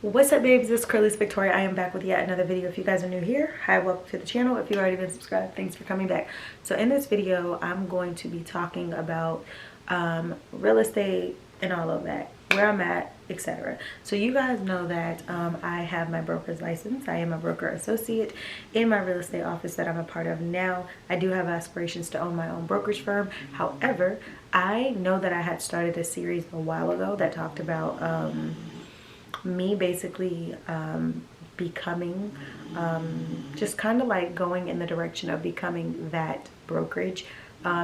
What's up, babes? This is cralisa Victoria. I am back with yet another video. If you guys are new here, hi, welcome to the channel. If you've already been subscribed, thanks for coming back. So in this video, I'm going to be talking about real estate and all of that, where I'm at, etc. So you guys know that I have my broker's license. I am a broker associate in my real estate office that I'm a part of now. I do have aspirations to own my own brokerage firm. However, I know that I had started a series a while ago that talked about me basically becoming just kind of like going in the direction of becoming that brokerage,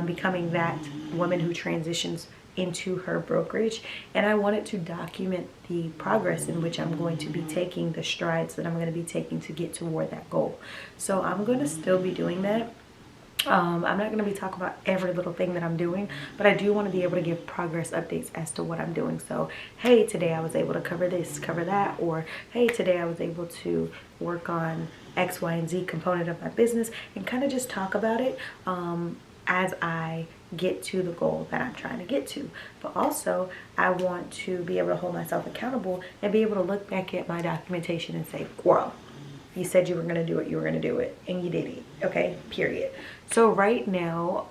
becoming that woman who transitions into her brokerage. And I wanted to document the progress in which I'm going to be taking, the strides that I'm going to be taking to get toward that goal. So I'm going to still be doing that. I'm not going to be talking about every little thing that I'm doing, but I do want to be able to give progress updates as to what I'm doing. So, hey, today I was able to cover this, cover that, or hey, today I was able to work on X, Y, and Z component of my business and kind of just talk about it as I get to the goal that I'm trying to get to. But also, I want to be able to hold myself accountable and be able to look back at my documentation and say, girl, you said you were going to do it, you were going to do it, and you did it. Okay, period. So right now,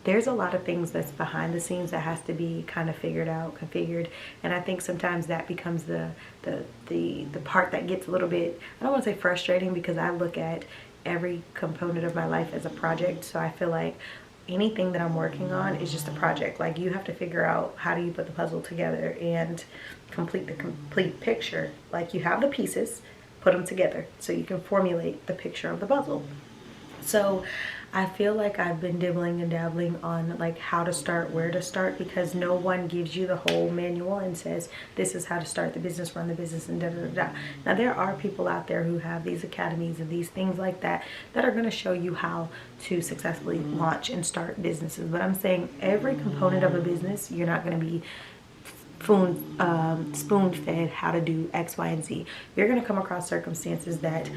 there's a lot of things that's behind the scenes that has to be kind of figured out, configured, and I think sometimes that becomes the part that gets a little bit, I don't want to say frustrating, because I look at every component of my life as a project. So I feel like anything that I'm working on is just a project. Like, you have to figure out how do you put the puzzle together and complete the complete picture. Like, you have the pieces, put them together so you can formulate the picture of the puzzle. So I feel like I've been dibbling and dabbling on like how to start, where to start, because no one gives you the whole manual and says this is how to start the business, run the business, and da da da. Now there are people out there who have these academies and these things like that that are going to show you how to successfully launch and start businesses. But I'm saying every component of a business, you're not going to be spoon-fed how to do X, Y, and Z. You're going to come across circumstances that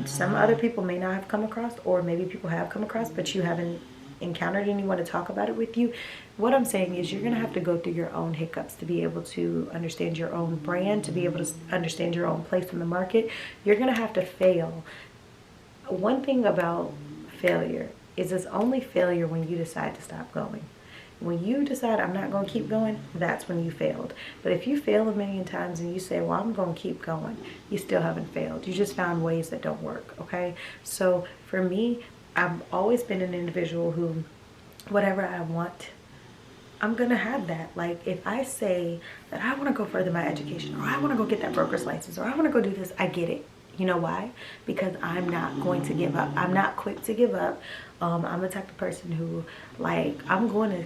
some other people may not have come across, or maybe people have come across, but you haven't encountered anyone to talk about it with you. What I'm saying is you're going to have to go through your own hiccups to be able to understand your own brand, to be able to understand your own place in the market. You're going to have to fail. One thing about failure is it's only failure when you decide to stop going. When you decide I'm not going to keep going, that's when you failed. But if you fail a million times and you say, well, I'm going to keep going, you still haven't failed. You just found ways that don't work, okay? So for me, I've always been an individual who, whatever I want, I'm going to have that. Like, if I say that I want to go further my education, or I want to go get that broker's license, or I want to go do this, I get it. You know why? Because I'm not going to give up. I'm not quick to give up. I'm the type of person who, like, I'm going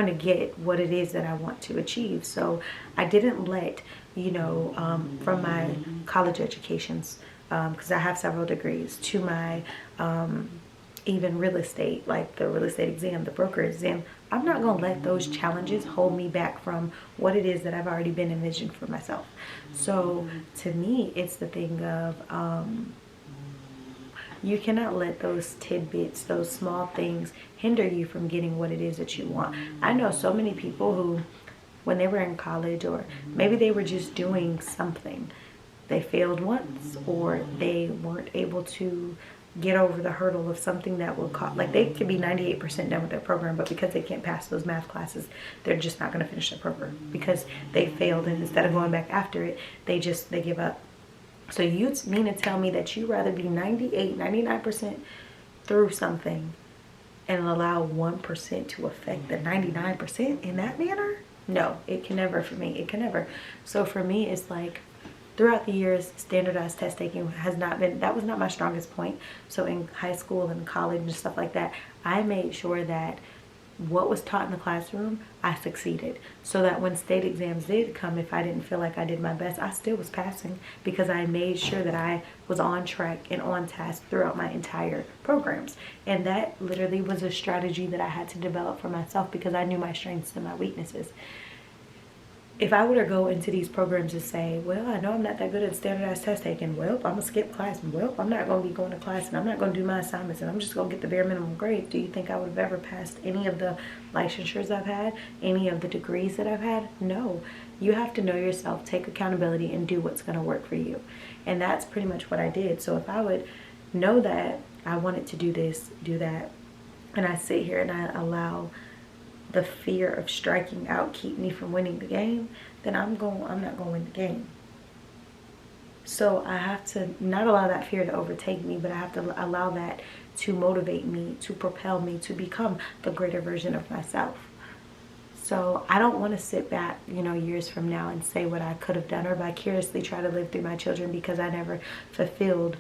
to get what it is that I want to achieve. So I didn't let, from my college educations, because I have several degrees, to my even real estate, like the real estate exam, the broker exam, I'm not going to let those challenges hold me back from what it is that I've already been envisioned for myself. So to me, it's the thing of, you cannot let those tidbits, those small things, hinder you from getting what it is that you want. I know so many people who, when they were in college, or maybe they were just doing something, they failed once, or they weren't able to get over the hurdle of something that will cost, like they could be 98% done with their program, but because they can't pass those math classes, they're just not going to finish their program because they failed, and instead of going back after it, they give up. So you mean to tell me that you'd rather be 98, 99% through something and allow 1% to affect the 99% in that manner? No, it can never for me. It can never. So for me, it's like throughout the years, standardized test taking that was not my strongest point. So in high school and college and stuff like that, I made sure that what was taught in the classroom, I succeeded, so that when state exams did come, if I didn't feel like I did my best, I still was passing, because I made sure that I was on track and on task throughout my entire programs. And that literally was a strategy that I had to develop for myself, because I knew my strengths and my weaknesses. if I were to go into these programs and say, well, I know I'm not that good at standardized test taking, well, I'm gonna skip class, well, I'm not gonna be going to class, and I'm not gonna do my assignments, and I'm just gonna get the bare minimum grade, do you think I would have ever passed any of the licensures I've had, any of the degrees that I've had? No. You have to know yourself, take accountability, and do what's gonna work for you. And that's pretty much what I did. So if I would know that I wanted to do this, do that, and I sit here and I allow the fear of striking out keep me from winning the game, then I'm not going to win the game. So I have to not allow that fear to overtake me, but I have to allow that to motivate me, to propel me to become the greater version of myself. So I don't want to sit back, years from now and say what I could have done, or vicariously try to live through my children because I never fulfilled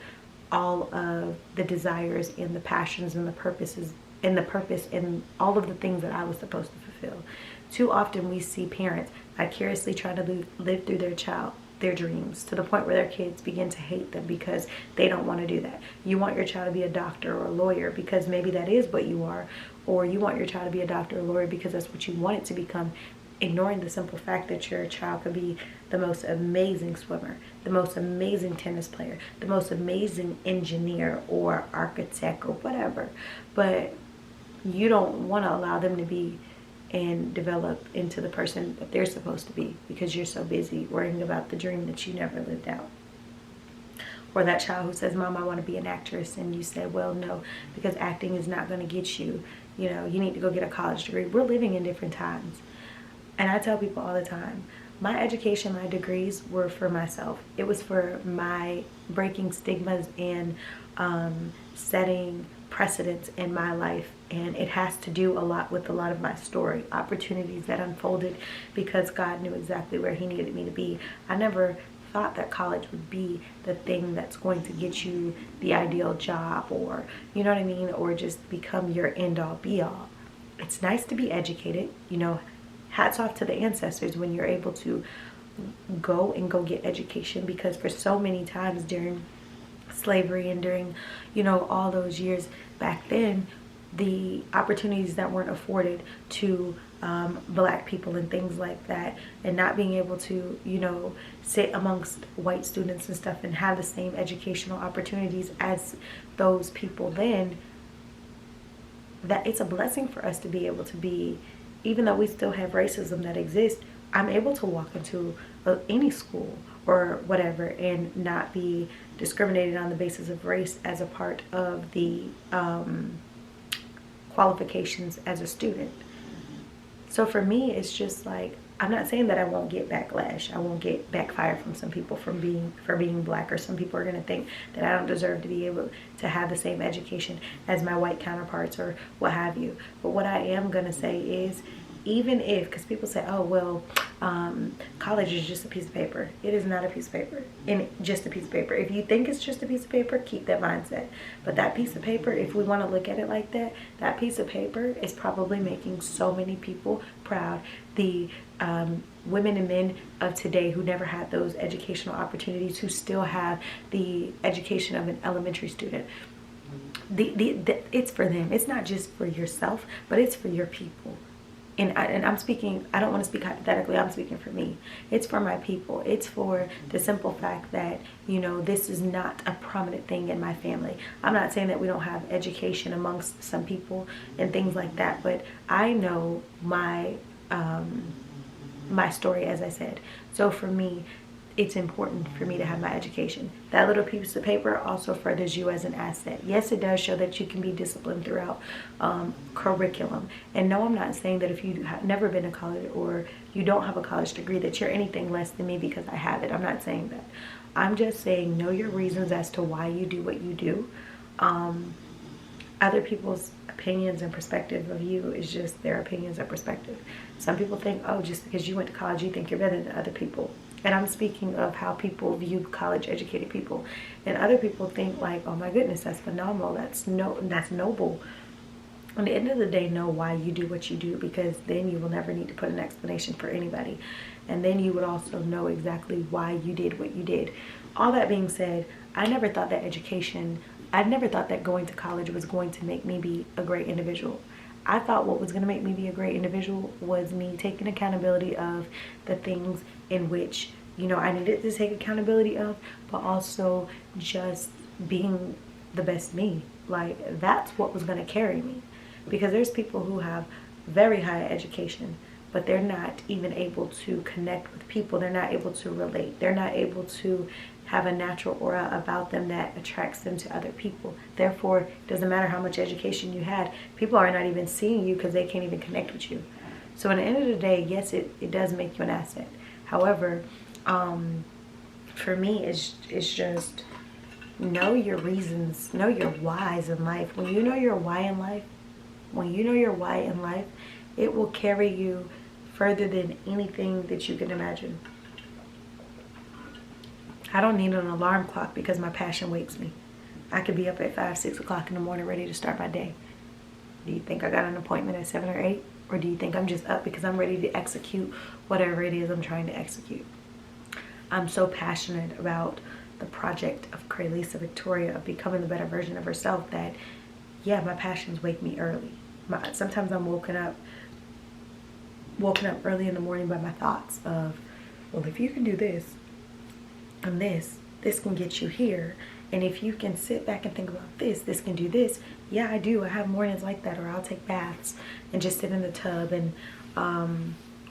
all of the desires and the passions and the purposes and the purpose and all of the things that I was supposed to fulfill. Too often we see parents vicariously trying to live through their dreams, to the point where their kids begin to hate them because they don't want to do that. You want your child to be a doctor or a lawyer because maybe that is what you are, or you want your child to be a doctor or a lawyer because that's what you want it to become, ignoring the simple fact that your child could be the most amazing swimmer, the most amazing tennis player, the most amazing engineer or architect or whatever. But you don't want to allow them to be and develop into the person that they're supposed to be because you're so busy worrying about the dream that you never lived out. Or that child who says, Mom, I want to be an actress, and you say, well, no, because acting is not going to get you, you need to go get a college degree. We're living in different times. And I tell people all the time, my education, my degrees were for myself. It was for my breaking stigmas and setting precedents in my life. And it has to do a lot with a lot of my story, opportunities that unfolded because God knew exactly where he needed me to be. I never thought that college would be the thing that's going to get you the ideal job, or, you know what I mean, or just become your end all be all. It's nice to be educated, hats off to the ancestors when you're able to go get education, because for so many times during slavery and during, all those years back then, the opportunities that weren't afforded to black people and things like that, and not being able to, sit amongst white students and stuff and have the same educational opportunities as those people then, that it's a blessing for us to be able to be, even though we still have racism that exists, I'm able to walk into any school or whatever and not be discriminated on the basis of race as a part of the qualifications as a student. So for me, it's just like, I'm not saying that I won't get backlash. I won't get backfire from some people for being black, or some people are going to think that I don't deserve to be able to have the same education as my white counterparts or what have you. But what I am going to say is, even if, because people say, oh, well, college is just a piece of paper. It is not a piece of paper, and just a piece of paper. If you think it's just a piece of paper, keep that mindset. But that piece of paper, if we want to look at it like that, that piece of paper is probably making so many people proud. The women and men of today who never had those educational opportunities, who still have the education of an elementary student, it's for them. It's not just for yourself, but it's for your people. And I'm speaking, I don't want to speak hypothetically, I'm speaking for me. It's for my people. It's for the simple fact that, this is not a prominent thing in my family. I'm not saying that we don't have education amongst some people and things like that, but I know my story, as I said. So for me, it's important for me to have my education. That little piece of paper also furthers you as an asset. Yes, it does show that you can be disciplined throughout curriculum. And no, I'm not saying that if you have never been to college or you don't have a college degree that you're anything less than me because I have it. I'm not saying that. I'm just saying, know your reasons as to why you do what you do. Other people's opinions and perspective of you is just their opinions and perspective. Some people think, oh, just because you went to college, you think you're better than other people. And I'm speaking of how people view college educated people. And other people think like, oh my goodness, that's phenomenal. That's noble. At the end of the day, know why you do what you do, because then you will never need to put an explanation for anybody. And then you would also know exactly why you did what you did. All that being said, I never thought that going to college was going to make me be a great individual. I thought what was going to make me be a great individual was me taking accountability of the things in which, you know, I needed to take accountability of, but also just being the best me. Like, that's what was going to carry me. Because there's people who have very high education, but they're not even able to connect with people. They're not able to relate. They're not able to have a natural aura about them that attracts them to other people. Therefore, it doesn't matter how much education you had. People are not even seeing you because they can't even connect with you. So at the end of the day, yes, it does make you an asset. However, for me, it's just know your reasons, know your whys in life. When you know your why in life, it will carry you further than anything that you can imagine. I don't need an alarm clock because my passion wakes me. I could be up at 5, 6 o'clock in the morning ready to start my day. Do you think I got an appointment at 7 or 8? Or do you think I'm just up because I'm ready to execute whatever it is I'm trying to execute? I'm so passionate about the project of Cralisa Victoria, of becoming the better version of herself, that, yeah, my passions wake me early. Sometimes I'm woken up early in the morning by my thoughts of, well, if you can do this, and this can get you here, and if you can sit back and think about this can do this. Yeah, I do. I have mornings like that. Or I'll take baths and just sit in the tub and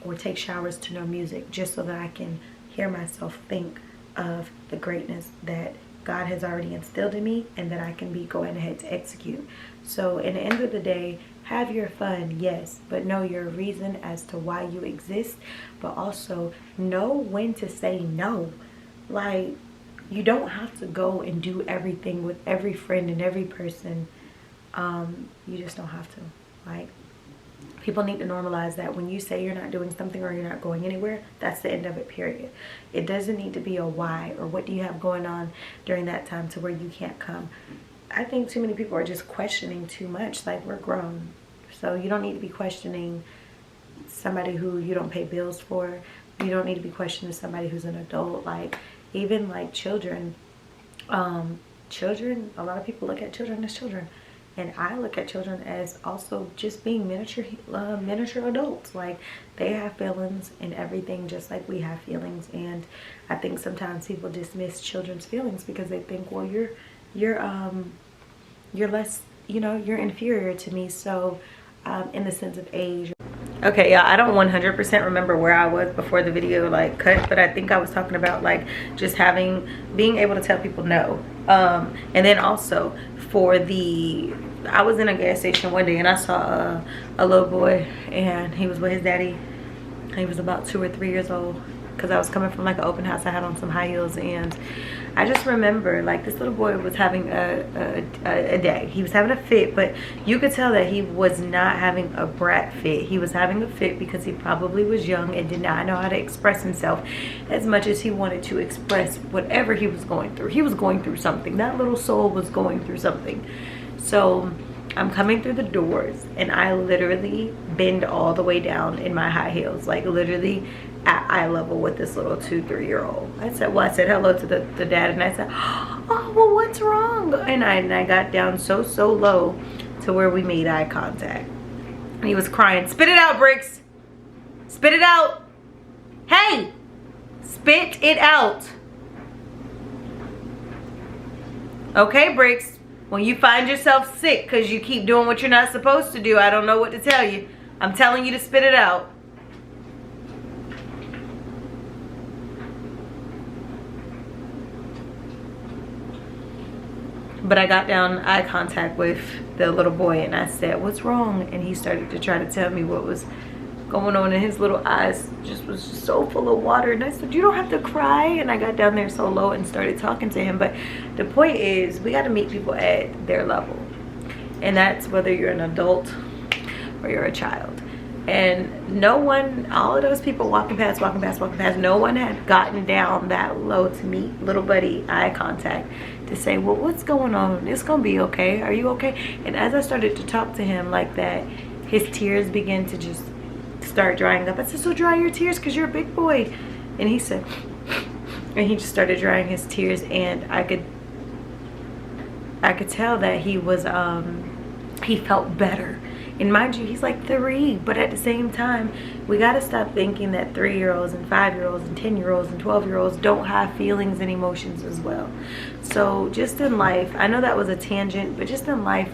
or take showers to no music, just so that I can hear myself think of the greatness that God has already instilled in me, and that I can be going ahead to execute. So in the end of the day, have your fun, yes, but know your reason as to why you exist, but also know when to say no. Like, you don't have to go and do everything with every friend and every person. You just don't have to. Like, people need to normalize that when you say you're not doing something or you're not going anywhere, that's the end of it, period. It doesn't need to be a why or what do you have going on during that time to where you can't come. I think too many people are just questioning too much. Like, we're grown. So you don't need to be questioning somebody who you don't pay bills for. You don't need to be questioning somebody who's an adult. Like, even like children, a lot of people look at children as children. And I look at children as also just being miniature adults. Like, they have feelings and everything just like we have feelings. And I think sometimes people dismiss children's feelings because they think, well, you're less, you know, you're inferior to me. So in the sense of age. Okay, yeah, I don't 100% remember where I was before the video like cut, but I think I was talking about like just being able to tell people no. And then also I was in a gas station one day and I saw a little boy, and he was with his daddy. He was about 2 or 3 years old, because I was coming from like an open house. I had on some high heels, and I just remember like this little boy was having a day. He was having a fit, but you could tell that he was not having a brat fit. He was having a fit because he probably was young and did not know how to express himself as much as he wanted to express whatever he was going through. He was going through something. That little soul was going through something. So I'm coming through the doors, and I literally bend all the way down in my high heels, like literally at eye level with this little 2-3-year-old. I said hello to the dad, and I said, oh, well, what's wrong? And I got down so low to where we made eye contact. And he was crying. Spit it out, Bricks. Spit it out. Hey, spit it out. Okay, Bricks. When you find yourself sick because you keep doing what you're not supposed to do, I don't know what to tell you. I'm telling you to spit it out. But I got down eye contact with the little boy, and I said, what's wrong? And he started to try to tell me what was going on, and his little eyes was just so full of water. And I said, you don't have to cry. And I got down there so low and started talking to him. But the point is, we got to meet people at their level, and that's whether you're an adult or you're a child. And no one, all of those people walking past, no one had gotten down that low to meet little buddy eye contact to say, well, what's going on? It's gonna be okay. Are you okay? And as I started to talk to him like that, his tears began to just start drying up. I said, so dry your tears because you're a big boy. And he said, and he just started drying his tears, and I could tell that he was he felt better. And mind you, he's like 3, but at the same time, we got to stop thinking that 3-year-olds and 5-year-olds and 10-year-olds and 12-year-olds don't have feelings and emotions as well. So just in life, I know that was a tangent, but just in life,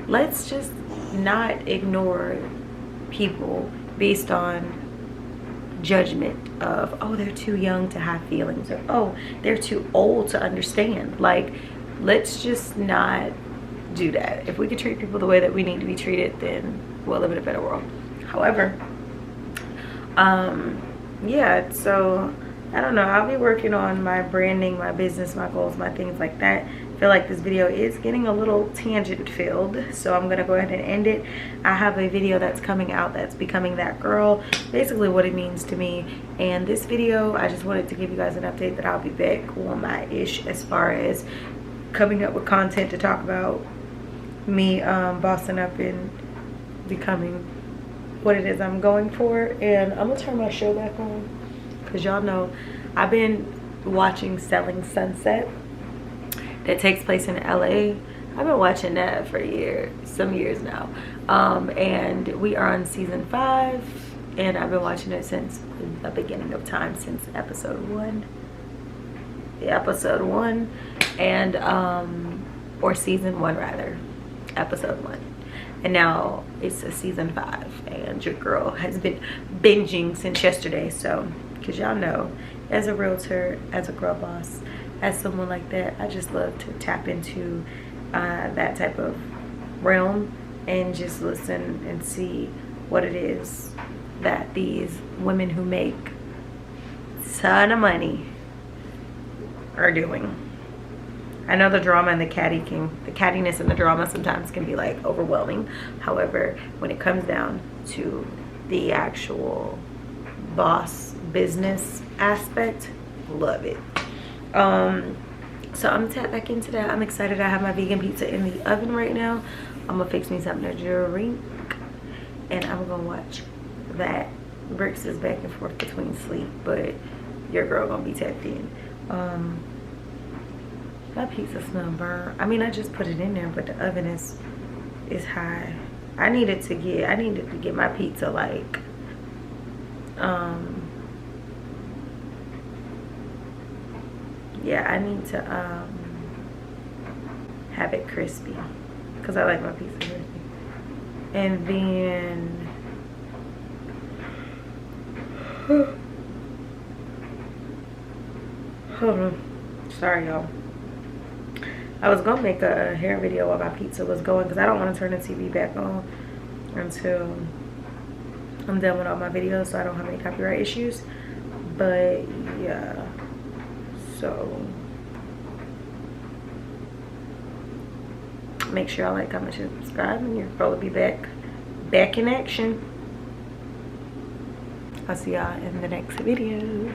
let's just not ignore people based on judgment of, oh, they're too young to have feelings, or oh, they're too old to understand. Like, let's just not do that. If we could treat people the way that we need to be treated, then we'll live in a better world. However, yeah, so I don't know, I'll be working on my branding, my business, my goals, my things like that. I feel like this video is getting a little tangent filled, so I'm gonna go ahead and end it. I have a video that's coming out that's becoming that girl, basically what it means to me. And this video, I just wanted to give you guys an update that I'll be back on my ish as far as coming up with content to talk about me bossing up and becoming what it is I'm going for. And I'm gonna turn my show back on because y'all know I've been watching Selling Sunset that takes place in LA. I've been watching that for some years now, and we are on season 5, and I've been watching it since the beginning of time, since episode 1, and or season 1 rather, episode 1. And now it's a season 5, and your girl has been binging since yesterday. So, because y'all know, as a realtor, as a girl boss, as someone like that, I just love to tap into that type of realm and just listen and see what it is that these women who make a ton of money are doing. I know the drama and the cattiness and the drama sometimes can be like overwhelming. However, when it comes down to the actual boss business aspect, love it. So I'm gonna tap back into that. I'm excited. I have my vegan pizza in the oven right now. I'm gonna fix me something to drink, and I'm gonna watch that. Bricks is back and forth between sleep, but your girl gonna be tapped in. My pizza smell burnt. I mean, I just put it in there, but the oven is high. I needed to get my pizza like yeah, I need to have it crispy because I like my pizza crispy. And then hold on, sorry y'all, I was gonna make a hair video while my pizza was going because I don't want to turn the TV back on until I'm done with all my videos, so I don't have any copyright issues. But yeah, so make sure y'all like, comment, and subscribe, and your girl will be back in action. I'll see y'all in the next video.